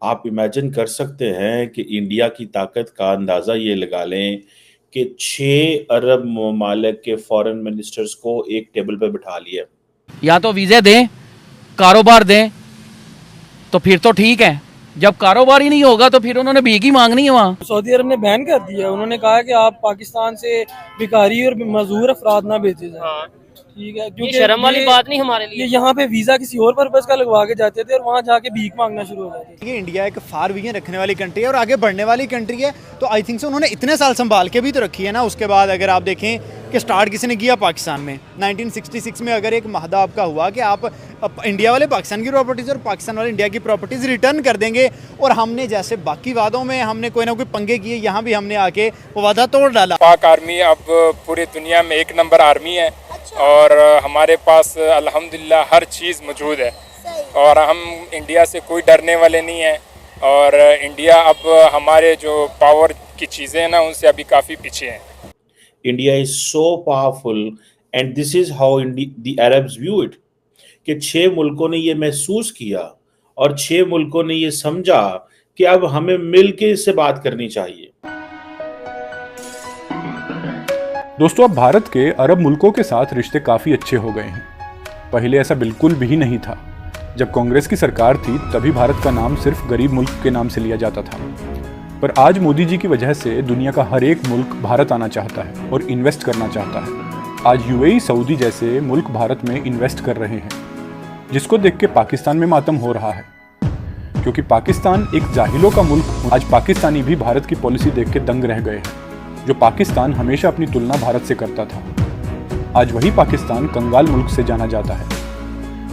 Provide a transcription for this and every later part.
आप इमेजिन कर सकते हैं कि इंडिया की ताकत का अंदाज़ा ये लगा लें कि 6 अरब ममालिक के फॉरेन मिनिस्टर्स को एक टेबल पे बिठा लिया। या तो वीज़े दें, कारोबार दें, तो फिर तो ठीक है। जब कारोबार ही नहीं होगा तो फिर उन्होंने भीख ही मांगनी है वहाँ। सऊदी अरब ने बैन कर दिया। उन्होंने कहा कि आप पाकिस्तान से भिखारी और मजदूर अफराद ना भेजे जाए। हाँ। ठीक है, ये क्योंकि शर्म वाली बात नहीं हमारे लिए। ये यहाँ पे वीजा किसी और पर्पज का लगवा के जाते थे और वहाँ जाके भीख मांगना शुरू हो जाते थे। ये इंडिया एक फार विजन रखने वाली कंट्री है और आगे बढ़ने वाली कंट्री है, तो आई थिंक से उन्होंने इतने साल संभाल के भी तो रखी है ना। उसके बाद अगर आप देखें कि स्टार्ट किसने किया पाकिस्तान में 1966 में, अगर एक महदा आपका हुआ कि आप इंडिया वाले पाकिस्तान की प्रॉपर्टीज़ और पाकिस्तान वाले इंडिया की प्रॉपर्टीज़ रिटर्न कर देंगे, और हमने जैसे बाकी वादों में हमने कोई ना कोई पंगे किए, यहाँ भी हमने आके वो वादा तोड़ डाला। पाक आर्मी अब पूरी दुनिया में 1 नंबर आर्मी है और हमारे पास अल्हम्दुलिल्लाह हर चीज़ मौजूद है और हम इंडिया से कोई डरने वाले नहीं हैं। और इंडिया अब हमारे जो पावर की चीज़ें हैं ना उनसे अभी काफ़ी पीछे हैं। India is so powerful and this is how the Arabs view it कि 6 मुल्कों ने ये महसूस किया और 6 मुल्कों ने ये समझा कि अब हमें मिलके इससे बात करनी चाहिए। दोस्तों, अब भारत के अरब मुल्कों के साथ रिश्ते काफ़ी अच्छे हो गए हैं। पहले ऐसा बिल्कुल भी नहीं था। जब कांग्रेस की सरकार थी तभी भारत का नाम सिर्फ गरीब मुल्क के नाम से लिया जाता था, पर आज मोदी जी की वजह से दुनिया का हर एक मुल्क भारत आना चाहता है और इन्वेस्ट करना चाहता है। आज यूएई, सऊदी जैसे मुल्क भारत में इन्वेस्ट कर रहे हैं, जिसको देख के पाकिस्तान में मातम हो रहा है, क्योंकि पाकिस्तान एक जाहिलों का मुल्क। आज पाकिस्तानी भी भारत की पॉलिसी देख के दंग रह गए हैं। जो पाकिस्तान हमेशा अपनी तुलना भारत से करता था, आज वही पाकिस्तान कंगाल मुल्क से जाना जाता है,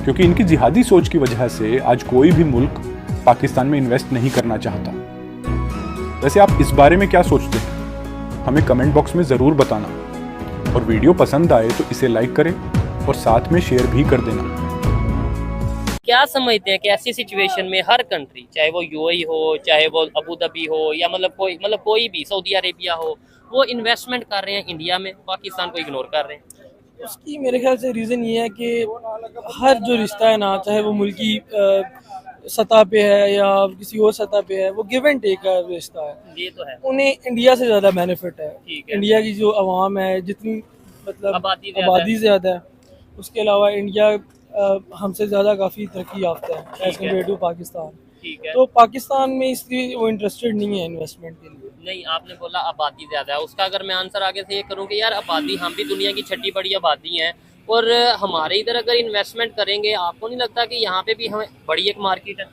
क्योंकि इनकी जिहादी सोच की वजह से आज कोई भी मुल्क पाकिस्तान में इन्वेस्ट नहीं करना चाहता। वैसे आप इस बारे में क्या सोचते हैं? हमें कमेंट बॉक्स में ज़रूर बताना, और वीडियो पसंद आए तो इसे लाइक करें और साथ में शेयर भी कर देना। क्या समझते हैं कि ऐसी सिचुएशन में हर कंट्री, चाहे वो यूएई हो, चाहे वो अबू धाबी हो, या मतलब कोई भी सऊदी अरेबिया हो, वो इन्वेस्टमेंट कर रहे हैं इंडिया में, पाकिस्तान को इग्नोर कर रहे हैं? उसकी मेरे ख्याल से रीज़न ये है कि हर जो रिश्ता है ना, चाहे वो मुल्की सतह पे है या किसी और सतह पे है, वो गिव एंड टेक का रिश्ता है। ये तो है। उन्हें इंडिया से ज़्यादा बेनिफिट है। ठीक है। इंडिया की जो आवाम है, जितनी मतलब आबादी ज़्यादा है, उसके अलावा इंडिया हमसे ज़्यादा काफ़ी तरक्की याफ्ता है एज कम्पेयर टू पाकिस्तान। ठीक है। तो पाकिस्तान में इसलिए वो इंटरेस्टेड नहीं है इन्वेस्टमेंट के लिए। नहीं, आपने बोला आबादी ज्यादा है, उसका अगर मैं आंसर आगे से ये करूँ कि यार आबादी, हम भी दुनिया की छठी बड़ी आबादी है, और हमारे इधर अगर इन्वेस्टमेंट करेंगे, आपको नहीं लगता कि यहाँ पे भी हमें बड़ी एक मार्केट है?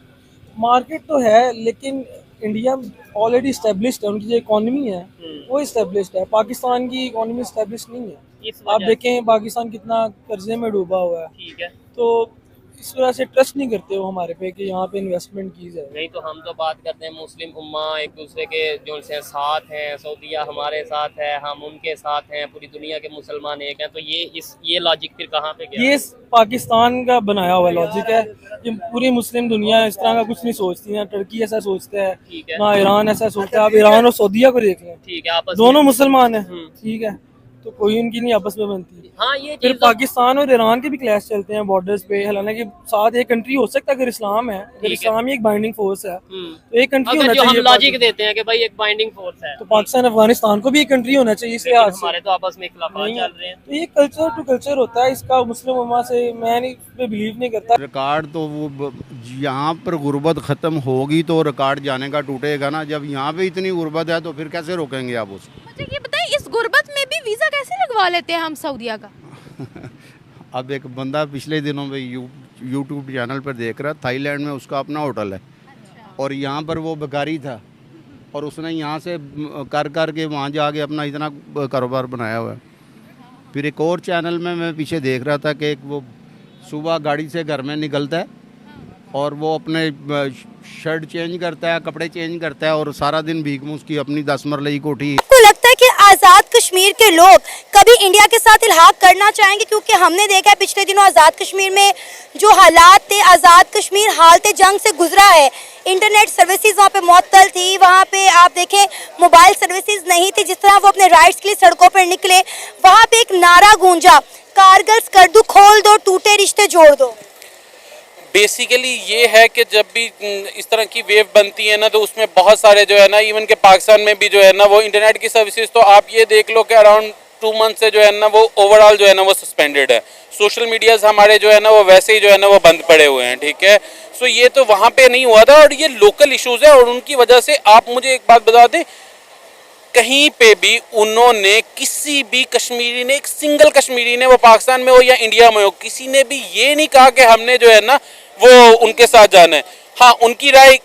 मार्केट तो है, लेकिन इंडिया ऑलरेडी इस्टेब्लिश्ड है, उनकी जो इकोनॉमी है वो इस्टेब्लिश्ड है। पाकिस्तान की इकोनॉमी इस्टेब्लिश नहीं है। आप देखें पाकिस्तान कितना कर्जे में डूबा हुआ है। ठीक है। तो इस वजह से ट्रस्ट नहीं करते वो हमारे पे कि यहाँ पे इन्वेस्टमेंट की जाए। नहीं तो हम तो बात करते हैं मुस्लिम उम्मा एक दूसरे के जो से साथ हैं, सऊदीया हमारे साथ है, हम उनके साथ हैं, पूरी दुनिया के मुसलमान एक हैं, तो ये लॉजिक फिर कहाँ पे गया? ये पाकिस्तान का बनाया हुआ लॉजिक है। ये पूरी मुस्लिम दुनिया इस तरह का कुछ नहीं सोचती है। टर्की ऐसा सोचता है, ना ईरान ऐसा सोचता है। आप ईरान और सऊदीया को देख लें, ठीक है, आपस दोनों मुसलमान है, ठीक है, तो कोई उनकी नहीं आपस में बनती। हाँ, ये फिर पाकिस्तान और ईरान के भी क्लैश चलते हैं बॉर्डर्स पे। हालांकि साथ एक कंट्री हो सकता है अगर इस्लाम है, अगर इस्लाम ही एक बाइंडिंग फोर्स है तो एक कंट्री होना चाहिए। हम लॉजिक देते हैं कि भाई एक बाइंडिंग फोर्स है, तो पाकिस्तान अफगानिस्तान को भी एक कंट्री होना चाहिए। इसलिए हमारे तो आपस में इख्तिलाफात चल रहे हैं। तो ये कल्चर टू कल्चर होता है इसका। मुस्लिम उम्मा से मैं नहीं पे बिलीव नहीं करता। रिकॉर्ड तो वो यहाँ पर गुर्बत ख़त्म होगी तो रिकॉर्ड जाने का टूटेगा ना। जब यहाँ पे इतनी गुर्बत है तो फिर कैसे रोकेंगे आप उसको? मुझे ये बताइए, इस गुर्बत में भी वीज़ा कैसे लगवा लेते हैं हम सऊदीया का? अब एक बंदा पिछले दिनों में यूट्यूब चैनल पर देख रहा, थाईलैंड में उसका अपना होटल है। अच्छा। और यहाँ पर वो बेकारी था और उसने यहाँ से कर के वहाँ जाके अपना इतना कारोबार बनाया हुआ है। फिर एक और चैनल में मैं पीछे देख रहा था कि एक वो सुबह गाड़ी से घर में निकलता है और वो अपने शर्ट चेंज करता है, कपड़े चेंज करता है और सारा दिन भीख मूस की अपनी 10 मरले कोठी। आपको लगता है कि आज़ाद कश्मीर के लोग कभी इंडिया के साथ इल्हाक करना चाहेंगे? क्योंकि हमने देखा है पिछले दिनों आज़ाद कश्मीर में जो हालात थे, आज़ाद कश्मीर हालत जंग से गुजरा है। इंटरनेट सर्विसेज वहाँ पे मुअत्तल थी, वहाँ पे आप देखें मोबाइल सर्विसेज नहीं थी। जिस तरह वो अपने राइट्स के लिए सड़कों पर निकले, वहाँ पे एक नारा गूंजा, कारगिल कर दो खोल दो, टूटे रिश्ते जोड़ दो। बेसिकली ये है कि जब भी इस तरह की वेव बनती है ना, तो उसमें बहुत सारे जो है ना, इवन के पाकिस्तान में भी जो है ना, वो इंटरनेट की सर्विसेज तो आप ये देख लो कि अराउंड 2 मंथ से जो है ना वो ओवरऑल जो है ना वो सस्पेंडेड है। सोशल मीडियाज हमारे जो है ना वो वैसे ही जो है ना वो बंद पड़े हुए हैं, ठीक है। सो ये तो वहाँ पे नहीं हुआ था, और ये लोकल इश्यूज है, और उनकी वजह से आप मुझे एक बात बता दें, कहीं पे भी उन्होंने किसी भी कश्मीरी ने, एक सिंगल कश्मीरी ने, वो पाकिस्तान में हो या इंडिया में हो, किसी ने भी ये नहीं कहा कि हमने जो है ना वो उनके साथ जाना है। हाँ, उनकी राय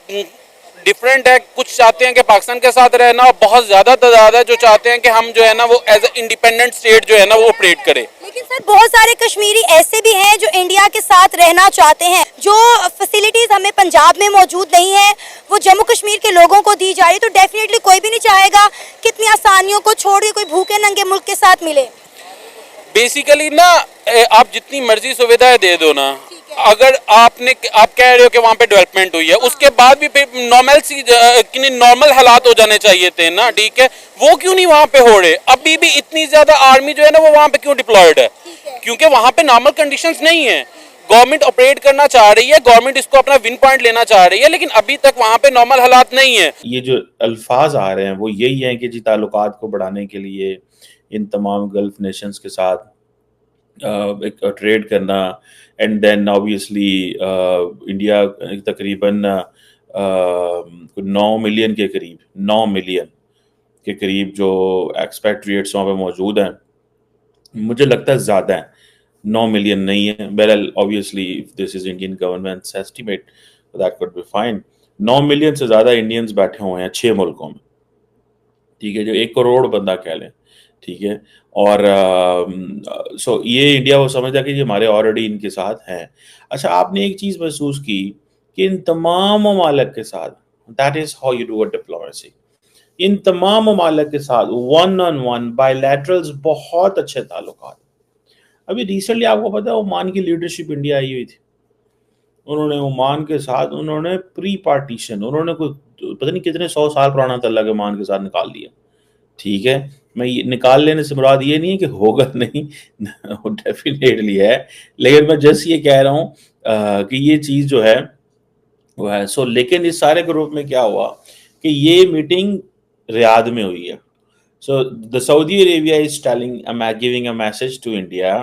डिफरेंट है, कुछ चाहते हैं कि पाकिस्तान के साथ रहना, और बहुत ज़्यादा तादाद है जो चाहते हैं कि हम जो है ना वो एज ए इंडिपेंडेंट स्टेट जो है ना वो ऑपरेट करें। लेकिन सर बहुत सारे कश्मीरी ऐसे भी हैं जो इंडिया के साथ रहना चाहते हैं, जो फैसिलिटीज हमें पंजाब में मौजूद नहीं है वो जम्मू कश्मीर के लोगों को दी जा रही है, तो डेफिनेटली कोई भी नहीं चाहेगा कितनी आसानियों को छोड़ के कोई भूखे नंगे मुल्क के साथ मिले। बेसिकली ना आप जितनी मर्जी सुविधाएं दे दो ना, अगर आप कह रहे हो कि वहाँ पे डेवलपमेंट हुई है, उसके बाद भी नॉर्मल हालात हो जाने चाहिए थे ना, ठीक है। वो क्यों नहीं वहाँ पे हो रहे? अभी भी इतनी ज्यादा आर्मी जो है ना वो वहाँ पे क्यों डिप्लॉयड है? क्योंकि वहाँ पे नॉर्मल कंडीशंस नहीं है। गवर्नमेंट ऑपरेट करना चाह रही है, गवर्नमेंट इसको अपना विन पॉइंट लेना चाह रही है, लेकिन अभी तक वहाँ पे नॉर्मल हालात नहीं है। ये जो अल्फाज आ रहे हैं वो यही हैं कि जी ताल्लुकात को बढ़ाने के लिए इन तमाम गल्फ नेशंस के साथ एक ट्रेड करना, एंड देन ऑब्वियसली इंडिया तकरीबन 9 मिलियन के करीब 9 मिलियन के करीब जो एक्सपैट्रिएट्स वहाँ पे मौजूद हैं, मुझे लगता है ज़्यादा है, 9 मिलियन नहीं है। बहरहाल obviously if this is Indian governments estimate that could be fine. 9 million से ज़्यादा इंडियंस बैठे हुए हैं 6 मुल्कों में, ठीक है, जो 1 करोड़ बंदा कह लें, ठीक है। और सो ये इंडिया वो समझता कि ये हमारे ऑलरेडी इनके साथ हैं। अच्छा, आपने एक चीज़ महसूस की कि इन तमाम ममालिक के साथ, that is how you do a diplomacy, इन तमाम ममालिक के साथ वन ऑन वन बायलैटरल्स बहुत अच्छे ताल्लुकात। अभी रिसेंटली आपको पता है ओमान की लीडरशिप इंडिया आई हुई थी, उन्होंने ओमान के साथ उन्होंने प्री पार्टीशन, उन्होंने कोई पता नहीं कितने 100 साल पुराना तल्ला के ओमान के साथ निकाल दिया, ठीक है। मैं ये निकाल लेने से मुराद ये नहीं है कि होगा नहीं डेफिनेटली है, लेकिन मैं जस्ट ये कह रहा हूँ कि ये चीज़ जो है वो है। सो लेकिन इस सारे ग्रुप में क्या हुआ कि ये मीटिंग रियाद में हुई है। So the Saudi Arabia is giving a message to India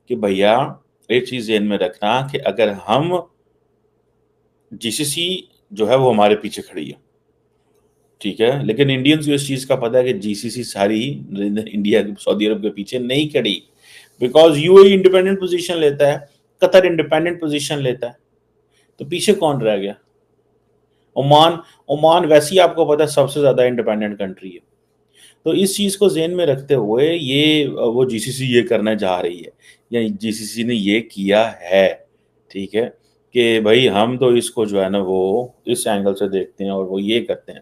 कि भैया एक चीज़ ज़हन में रखना कि अगर हम जीसीसी जो है वो हमारे पीछे खड़ी है, ठीक है, लेकिन इंडियंस को इस चीज़ का पता है कि जीसीसी सारी इंडिया सऊदी अरब के पीछे नहीं खड़ी, बिकॉज यूएई इंडिपेंडेंट पोजीशन लेता है, कतर इंडिपेंडेंट पोजीशन लेता है, तो पीछे कौन रह गया? ओमान वैसे ही आपको पता है सबसे ज़्यादा इंडिपेंडेंट कंट्री है। तो इस चीज़ को ज़हन में रखते हुए ये वो जीसीसी ये करने जा रही है या जीसीसी ने ये किया है, ठीक है, कि भाई हम तो इसको जो है ना वो इस एंगल से देखते हैं और वो ये करते हैं।